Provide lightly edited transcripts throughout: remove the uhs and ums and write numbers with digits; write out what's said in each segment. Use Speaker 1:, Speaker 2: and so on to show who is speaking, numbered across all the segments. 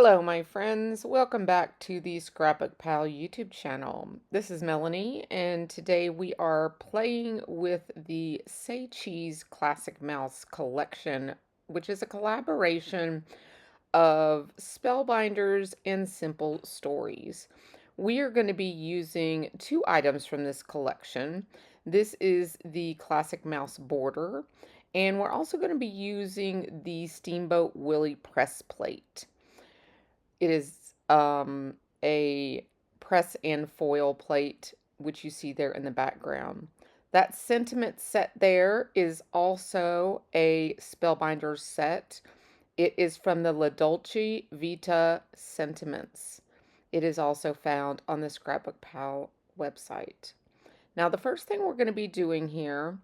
Speaker 1: Hello, my friends. Welcome back to the ScrapbookPal YouTube channel. This is Melanie, and today we are playing with the Say Cheese Classic Mouse Collection, which is a collaboration of Spellbinders and Simple Stories. We are going to be using two items from this collection. This is the Classic Mouse Border, and we're also going to be using the Steamboat Willie press plate. It is a press and foil plate, which you see there in the background. That sentiment set there is also a Spellbinders set. It is from the Dolce Vita Sentiments. It is also found on the ScrapbookPal website. Now, the first thing we're going to be doing here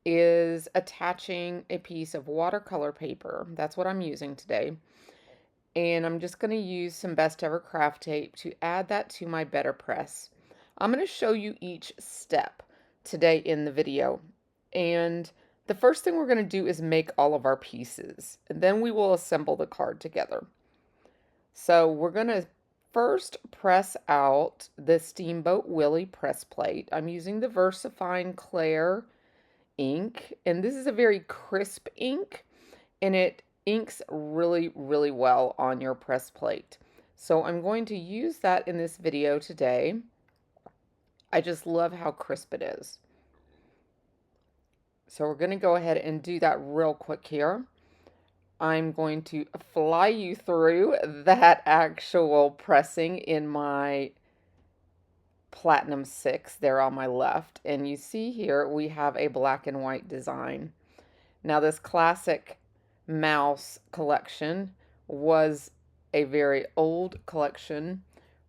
Speaker 1: is attaching a piece of watercolor paper. That's what I'm using today. And I'm just going to use some Best Ever Craft Tape to add that to my Better Press. I'm going to show you each step today in the video. And the first thing we're going to do is make all of our pieces. And then we will assemble the card together. So we're going to first press out the Steamboat Willie press plate. I'm using the VersaFine Clair ink. And this is a very crisp ink. And it inks really well on your press plate. So I'm going to use that in this video today. I just love how crisp it is. So we're going to go ahead and do that real quick here. I'm going to fly you through that actual pressing in my Platinum 6 there on my left. And you see here we have a black and white design. Now this classic mouse collection was a very old collection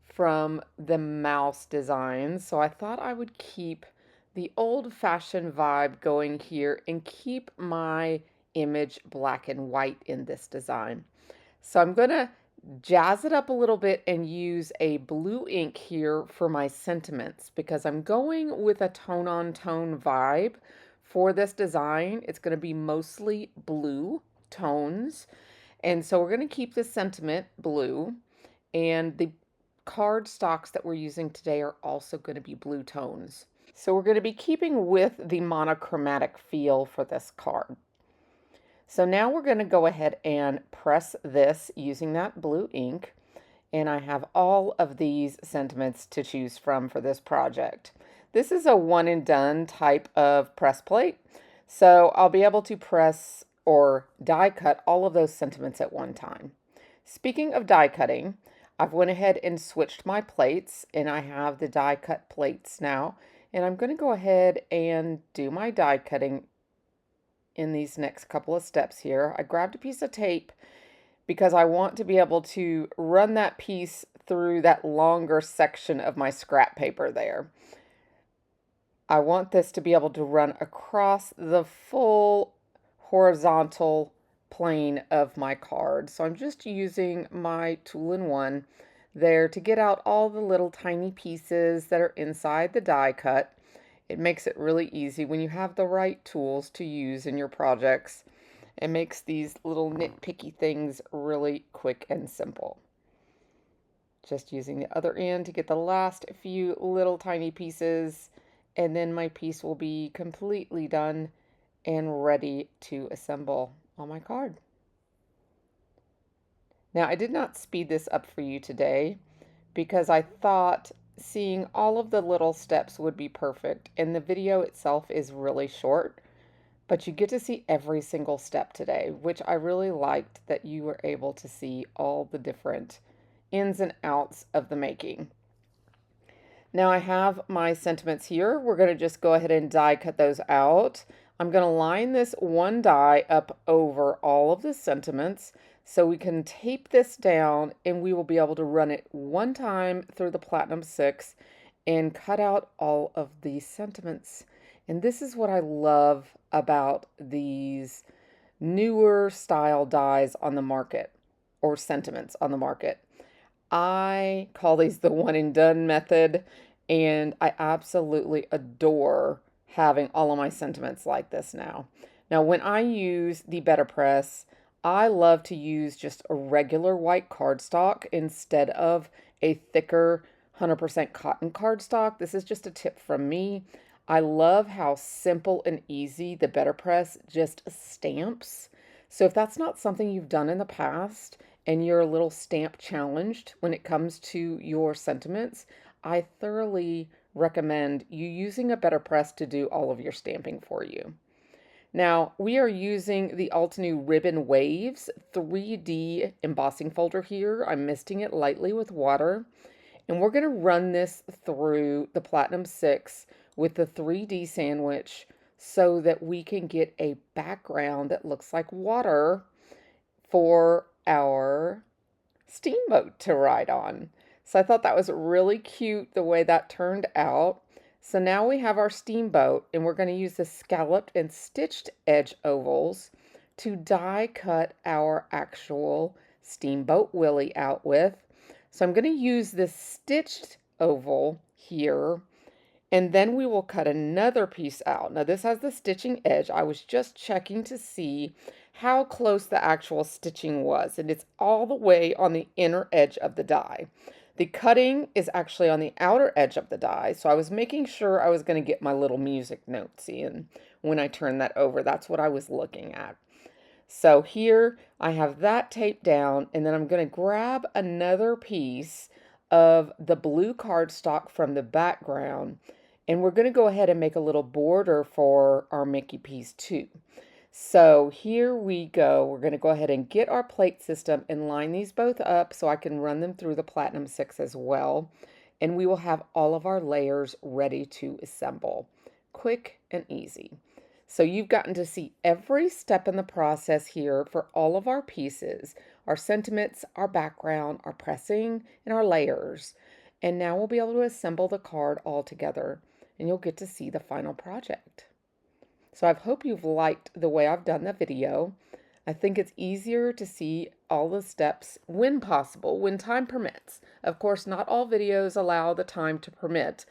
Speaker 1: from the mouse designs, so I thought I would keep the old-fashioned vibe going here and keep my image black and white in this design. So I'm going to jazz it up a little bit and use a blue ink here for my sentiments because I'm going with a tone-on-tone vibe for this design. It's going to be mostly blue tones, and so we're going to keep the sentiment blue, and the card stocks that we're using today are also going to be blue tones. So we're going to be keeping with the monochromatic feel for this card. So now we're going to go ahead and press this using that blue ink, and I have all of these sentiments to choose from for this project. This is a one and done type of press plate, so I'll be able to press or die cut all of those sentiments at one time. Speaking of die cutting, I've went ahead and switched my plates, and I have the die cut plates now, and I'm going to go ahead and do my die cutting in these next couple of steps here. I grabbed a piece of tape because I want to be able to run that piece through that longer section of my scrap paper there. I want this to be able to run across the full horizontal plane of my card. So I'm just using my tool-in-one there to get out all the little tiny pieces that are inside the die cut. It makes it really easy when you have the right tools to use in your projects. It makes these little nitpicky things really quick and simple. Just using the other end to get the last few little tiny pieces, and then my piece will be completely done and ready to assemble on my card. Now, I did not speed this up for you today because I thought seeing all of the little steps would be perfect, and the video itself is really short, but you get to see every single step today, which I really liked that you were able to see all the different ins and outs of the making. Now I have my sentiments here. We're going to just go ahead and die cut those out. I'm going to line this one die up over all of the sentiments so we can tape this down, and we will be able to run it one time through the Platinum 6 and cut out all of these sentiments. And this is what I love about these newer style dies on the market, or sentiments on the market. I call these the one and done method, and I absolutely adore having all of my sentiments like this now. Now, when I use the Better Press, I love to use just a regular white cardstock instead of a thicker 100% cotton cardstock. This is just a tip from me. I love how simple and easy the Better Press just stamps. So if that's not something you've done in the past and you're a little stamp challenged when it comes to your sentiments, I thoroughly recommend you using a Better Press to do all of your stamping for you. Now, we are using the Altenew Ribbon Waves 3D embossing folder here. I'm misting it lightly with water, and we're going to run this through the Platinum 6 with the 3D sandwich so that we can get a background that looks like water for our steamboat to ride on. So I thought that was really cute the way that turned out. So now we have our steamboat, and we're going to use the scalloped and stitched edge ovals to die cut our actual Steamboat Willie out with. So I'm going to use this stitched oval here, and then we will cut another piece out. Now this has the stitching edge. I was just checking to see how close the actual stitching was, and it's all the way on the inner edge of the die. The cutting is actually on the outer edge of the die, so I was making sure I was going to get my little music notes in when I turned that over. That's what I was looking at. So here I have that taped down, and then I'm going to grab another piece of the blue cardstock from the background, and we're going to go ahead and make a little border for our Mickey piece too. So here we go. We're going to go ahead and get our plate system and line these both up so I can run them through the Platinum 6 as well. And we will have all of our layers ready to assemble. Quick and easy. So you've gotten to see every step in the process here for all of our pieces, our sentiments, our background, our pressing, and our layers. And now we'll be able to assemble the card all together, and you'll get to see the final project. So I hope you've liked the way I've done the video. I think it's easier to see all the steps when possible, when time permits. Of course, not all videos allow the time to permit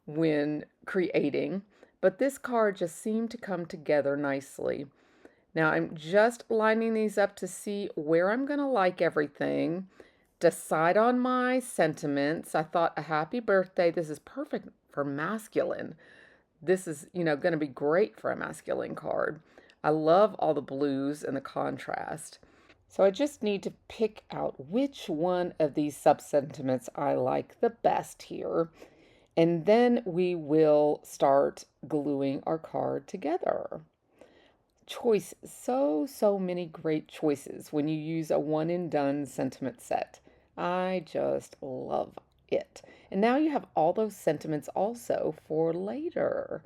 Speaker 1: when creating, but this card just seemed to come together nicely. Now I'm just lining these up to see where I'm going to like everything, decide on my sentiments. I thought a happy birthday, this is perfect for masculine. This is, going to be great for a masculine card. I love all the blues and the contrast. So I just need to pick out which one of these sub-sentiments I like the best here. And then we will start gluing our card together. Choices. So many great choices when you use a one and done sentiment set. I just love it. And now you have all those sentiments also for later.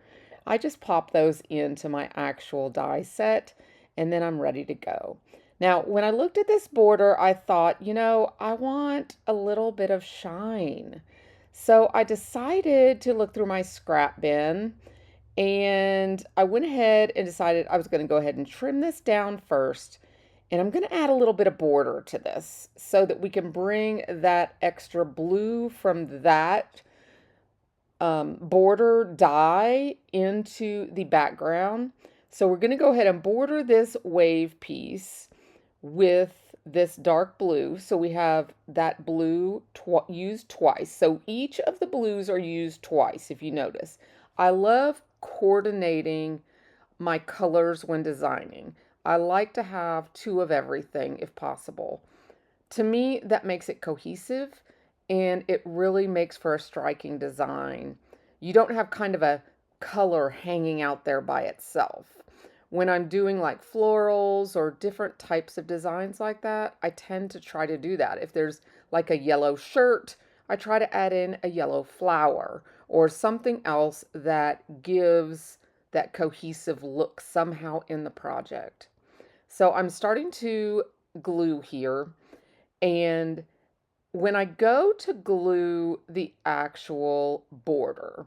Speaker 1: I just pop those into my actual die set, and then I'm ready to go. Now, when I looked at this border, I thought, I want a little bit of shine. So I decided to look through my scrap bin, and I went ahead and decided I was going to go ahead and trim this down first. And I'm going to add a little bit of border to this so that we can bring that extra blue from that border die into the background. So we're going to go ahead and border this wave piece with this dark blue. So we have that blue used twice. So each of the blues are used twice, if you notice. I love coordinating my colors when designing. I like to have two of everything if possible. To me, that makes it cohesive, and it really makes for a striking design. You don't have kind of a color hanging out there by itself. When I'm doing like florals or different types of designs like that, I tend to try to do that. If there's like a yellow shirt, I try to add in a yellow flower or something else that gives that cohesive look somehow in the project. So I'm starting to glue here, and when I go to glue the actual border,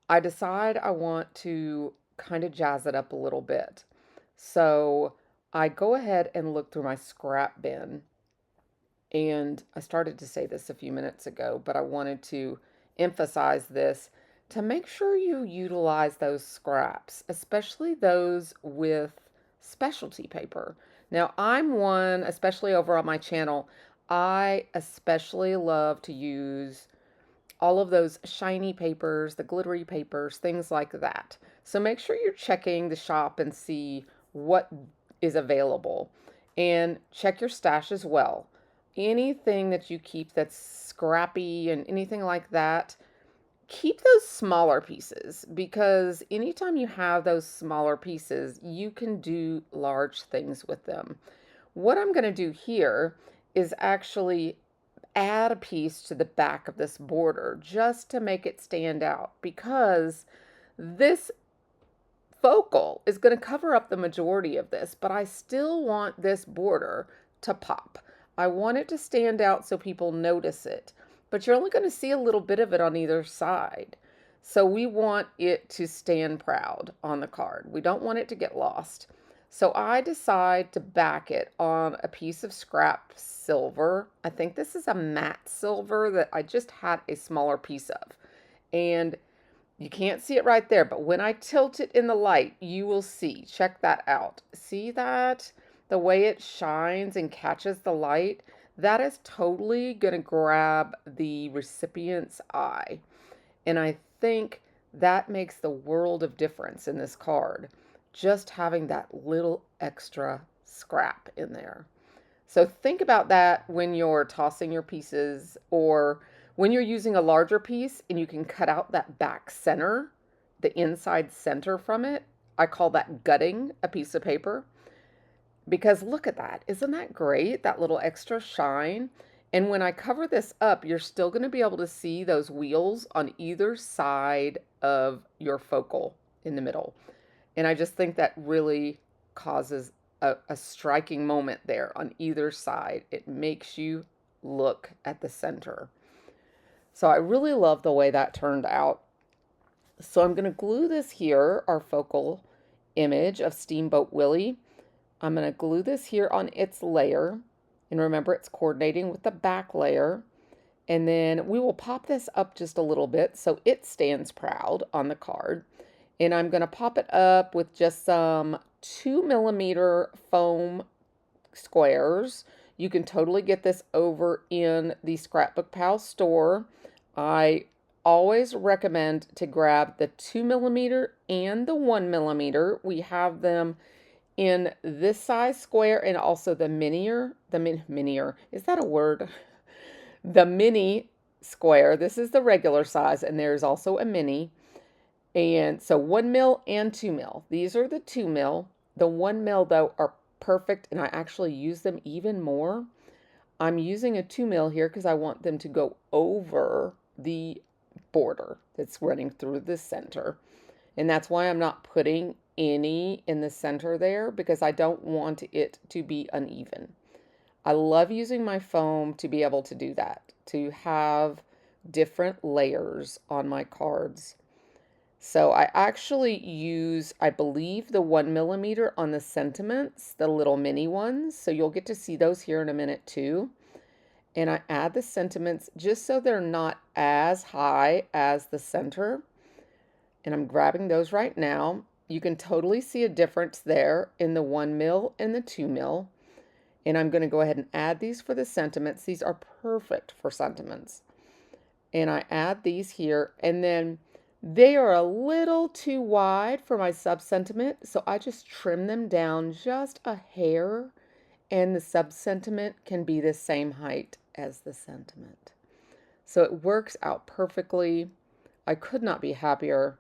Speaker 1: I decide I want to kind of jazz it up a little bit. So I go ahead and look through my scrap bin, and I started to say this a few minutes ago, but I wanted to emphasize this to make sure you utilize those scraps, especially those with specialty paper. Now, I'm one, especially over on my channel, I especially love to use all of those shiny papers, the glittery papers, things like that. So make sure you're checking the shop and see what is available. And check your stash as well. Anything that you keep that's scrappy and anything like that, keep those smaller pieces, because anytime you have those smaller pieces, you can do large things with them. What I'm going to do here is actually add a piece to the back of this border just to make it stand out, because this focal is going to cover up the majority of this, but I still want this border to pop. I want it to stand out so people notice it, but you're only going to see a little bit of it on either side. So we want it to stand proud on the card. We don't want it to get lost. So I decide to back it on a piece of scrap silver. I think this is a matte silver that I just had a smaller piece of. And you can't see it right there, but when I tilt it in the light, you will see. Check that out. See that? The way it shines and catches the light, that is totally going to grab the recipient's eye. And I think that makes the world of difference in this card, just having that little extra scrap in there. So think about that when you're tossing your pieces, or when you're using a larger piece and you can cut out that back center, the inside center from it. I call that gutting a piece of paper, because look at that. Isn't that great? That little extra shine. And when I cover this up, you're still going to be able to see those wheels on either side of your focal in the middle. And I just think that really causes a striking moment there on either side. It makes you look at the center. So I really love the way that turned out. So I'm going to glue this here, our focal image of Steamboat Willie. I'm going to glue this here on its layer. And remember, it's coordinating with the back layer. And then we will pop this up just a little bit so it stands proud on the card. And I'm going to pop it up with just some 2mm foam squares. You can totally get this over in the ScrapbookPal store. I always recommend to grab the 2mm and the 1mm. We have them in this size square and also the minier, is that a word? The mini square. This is the regular size, and there's also a mini. And so 1mm and 2mm. These are the 2mm. The 1mm though are perfect, and I actually use them even more. I'm using a 2mm here because I want them to go over the border that's running through the center. And that's why I'm not putting any in the center there, because I don't want it to be uneven. I love using my foam to be able to do that, to have different layers on my cards. So I actually use, I believe, the 1mm on the sentiments, the little mini ones. So you'll get to see those here in a minute too. And I add the sentiments just so they're not as high as the center. And I'm grabbing those right now. You can totally see a difference there in the 1mm and the 2mm. And I'm going to go ahead and add these for the sentiments. These are perfect for sentiments. And I add these here, and then they are a little too wide for my sub-sentiment, so I just trim them down just a hair, and the sub-sentiment can be the same height as the sentiment. So it works out perfectly. I could not be happier.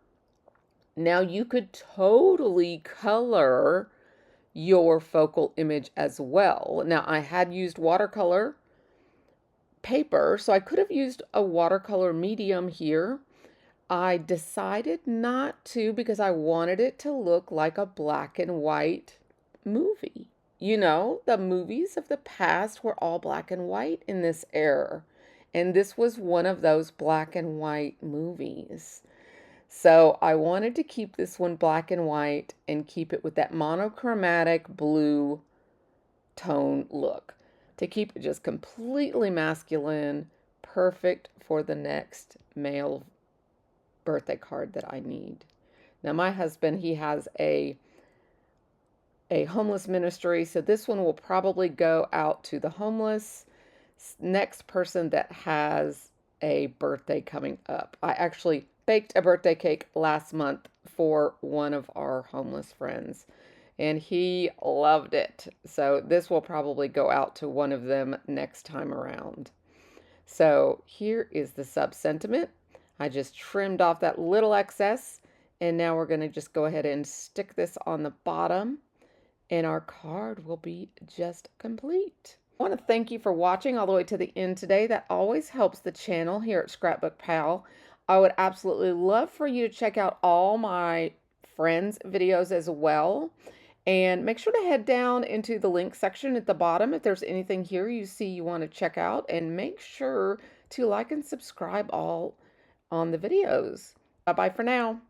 Speaker 1: Now you could totally color your focal image as well. Now I had used watercolor paper, so I could have used a watercolor medium here. I decided not to because I wanted it to look like a black and white movie. You know, the movies of the past were all black and white in this era. And this was one of those black and white movies. So I wanted to keep this one black and white and keep it with that monochromatic blue tone look, to keep it just completely masculine, perfect for the next male birthday card that I need. Now my husband, he has a a homeless ministry. So this one will probably go out to the homeless next person that has a birthday coming up. I actually baked a birthday cake last month for one of our homeless friends, and he loved it. So this will probably go out to one of them next time around. So here is the sub-sentiment. I just trimmed off that little excess, and now we're going to just go ahead and stick this on the bottom, and our card will be just complete. I want to thank you for watching all the way to the end today. That always helps the channel here at Scrapbook Pal. I would absolutely love for you to check out all my friends' videos as well. And make sure to head down into the link section at the bottom if there's anything here you see you want to check out. And make sure to like and subscribe all on the videos. Bye-bye for now.